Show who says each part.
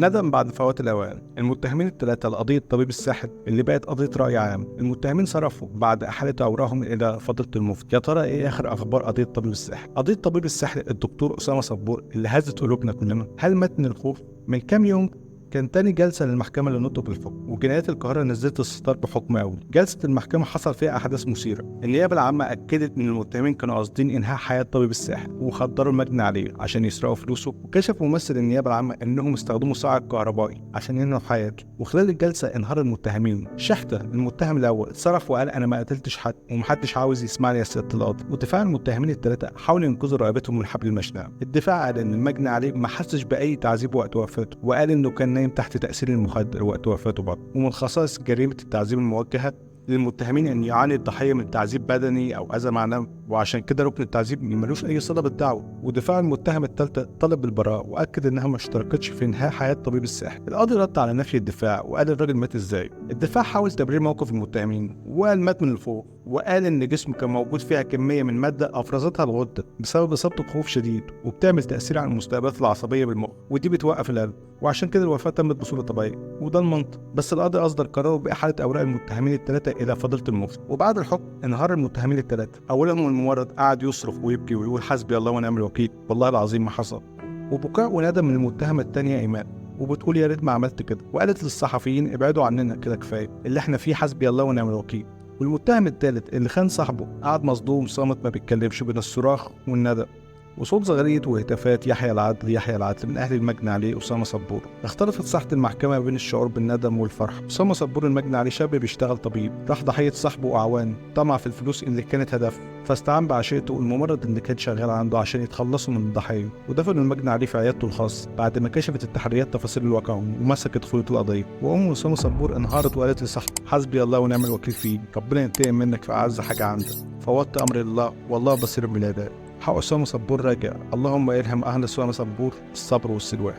Speaker 1: الندم بعد فوات الأوان. المتهمين الثلاثة لقضية طبيب الساحل اللي بقت قضية رأي عام، المتهمين صرفوا بعد إحالة أوراقهم إلى فضيلة المفتي. يا ترى إيه آخر أخبار قضية طبيب الساحل؟ قضية طبيب الساحل الدكتور أسامة صبور اللي هزت قلوبنا كلنا، هل مات من الخوف؟ من كام يوم كان تاني جلسة للمحكمة للنطق بالحكم، وجنايات القاهرة نزلت الستار بحكم أول. جلسة المحكمة حصل فيها أحداث مثيرة. النيابة العامة أكدت إن المتهمين كانوا قاصدين إنهاء حياة طبيب الساحل وخدروا المجني عليه عشان يسرقوا فلوسه، وكشف ممثل النيابة العامة إنهم استخدموا صاعق كهربائي عشان ينهوا حياته. وخلال الجلسة انهار المتهمين. شحتة المتهم الأول اتصرف وقال أنا ما قتلتش حد ومحدش عاوز يسمعني يا سيادة القاضي. ودفاع المتهمين الثلاثة حاولوا ينقذوا رقبتهم من حبل المشنقة. الدفاع قال إن المجني عليه ما حسش بأي تعذيب وقت وفاته، وقال إنه كان نايم تحت تأثير المخدر وقت وفاته برضه. ومن خصائص جريمة التعذيب الموجهة للمتهمين ان يعاني الضحيه من تعذيب بدني او اذى معنوي، وعشان كده ركن التعذيب ملوش اي صله بالدعوه. ودفاع المتهم الثالثه طلب بالبراءه واكد انها ما اشتركتش في انهاء حياه طبيب الساحل. القاضي رد على نفي الدفاع وقال الراجل مات ازاي. الدفاع حاول تبرير موقف المتهمين وقال مات من الخوف، وقال ان جسمه كان موجود فيها كميه من ماده افرزتها الغده بسبب اصابته بخوف شديد وبتعمل تاثير على المستقبلات العصبيه بالمخ، ودي بتوقف القلب، وعشان كده الوفاه تمت بصوره طبيعيه، وده المنطق. بس القاضي اصدر قراره باحاله اوراق المتهمين الثلاثه الى فضيله المفتي. وبعد الحكم انهار المتهمين الثلاثه. اولهم الممرض قعد يصرخ ويبكي ويقول حسبي الله ونعم الوكيل، والله العظيم ما حصل. وبكاء وندم من المتهمه الثانيه ايمان، وبتقول يا ريت ما عملت كده، وقالت للصحفيين ابعدوا عننا كده كفايه، اللي احنا فيه حسبي الله ونعم الوكيل. والمتهم الثالث اللي خان صاحبه قعد مصدوم صامت ما بيتكلمش بين الصراخ والندم وصوت زغاريد وهتافات يحيى العدل يحيى العدل من اهل المجني عليه اسامه صبور. اختلفت ساحه المحكمه بين الشعور بالندم والفرح. اسامه صبور المجني عليه شاب بيشتغل طبيب، راح ضحيه صاحبه واعوانه، طمع في الفلوس اللي كانت هدفه، فاستعان بعشيرته الممرض اللي كان شغال عنده عشان يتخلصوا من الضحيه، ودفنوا المجني عليه في عيادته الخاصه بعد ما كشفت التحريات تفاصيل الواقع ومسكت خيوط القضيه. وام اسامه صبور انهارت وقالت لصاحبه حسبي الله ونعم الوكيل فيك، ربنا ينتقم منك في اعز حاجه عندك، فوضت امر الله والله بصير بالعباد. حق أسامة صبور راجع، اللهم إلهم أهل أسامة صبور الصبر والسلوان.